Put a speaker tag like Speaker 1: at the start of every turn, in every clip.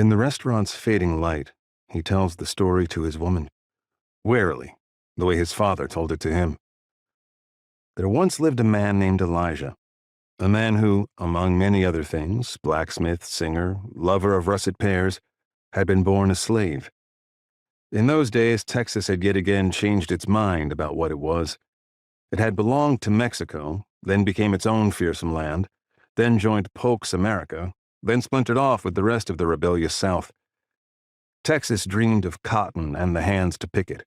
Speaker 1: In the restaurant's fading light, he tells the story to his woman, warily, the way his father told it to him. There once lived a man named Elijah, a man who, among many other things, blacksmith, singer, lover of russet pears, had been born a slave. In those days, Texas had yet again changed its mind about what it was. It had belonged to Mexico, then became its own fearsome land, then joined Polk's America, then splintered off with the rest of the rebellious South. Texas dreamed of cotton and the hands to pick it.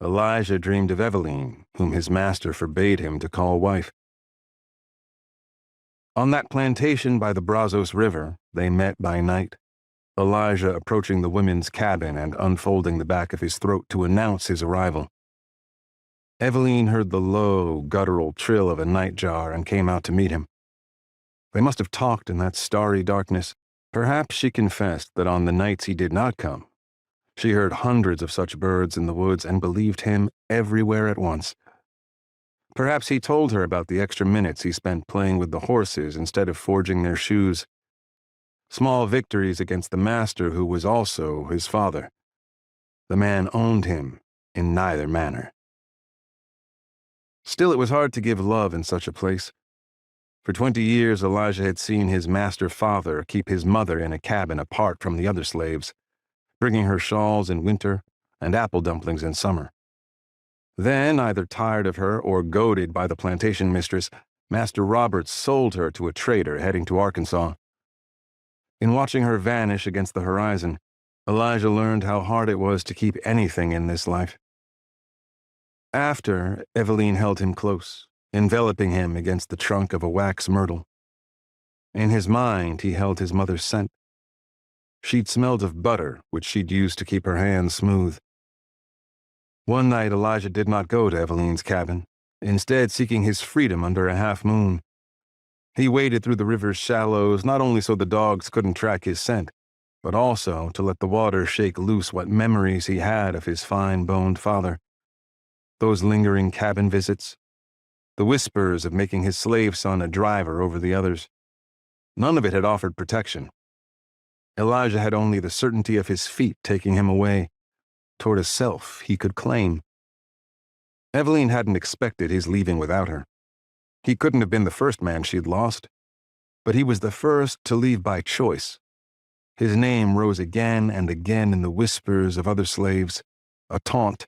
Speaker 1: Elijah dreamed of Eveline, whom his master forbade him to call wife. On that plantation by the Brazos River, they met by night, Elijah approaching the women's cabin and unfolding the back of his throat to announce his arrival. Eveline heard the low, guttural trill of a nightjar and came out to meet him. They must have talked in that starry darkness. Perhaps she confessed that on the nights he did not come, she heard hundreds of such birds in the woods and believed him everywhere at once. Perhaps he told her about the extra minutes he spent playing with the horses instead of forging their shoes. Small victories against the master who was also his father. The man owned him in neither manner. Still, it was hard to give love in such a place. For 20 years, Elijah had seen his master-father keep his mother in a cabin apart from the other slaves, bringing her shawls in winter and apple dumplings in summer. Then, either tired of her or goaded by the plantation mistress, Master Roberts sold her to a trader heading to Arkansas. In watching her vanish against the horizon, Elijah learned how hard it was to keep anything in this life. After, Eveline held him close, enveloping him against the trunk of a wax myrtle. In his mind, he held his mother's scent. She'd smelled of butter, which she'd used to keep her hands smooth. One night, Elijah did not go to Eveline's cabin, instead seeking his freedom under a half moon. He waded through the river's shallows not only so the dogs couldn't track his scent, but also to let the water shake loose what memories he had of his fine-boned father. Those lingering cabin visits, the whispers of making his slave son a driver over the others. None of it had offered protection. Elijah had only the certainty of his feet taking him away, toward a self he could claim. Eveline hadn't expected his leaving without her. He couldn't have been the first man she'd lost, but he was the first to leave by choice. His name rose again and again in the whispers of other slaves, a taunt,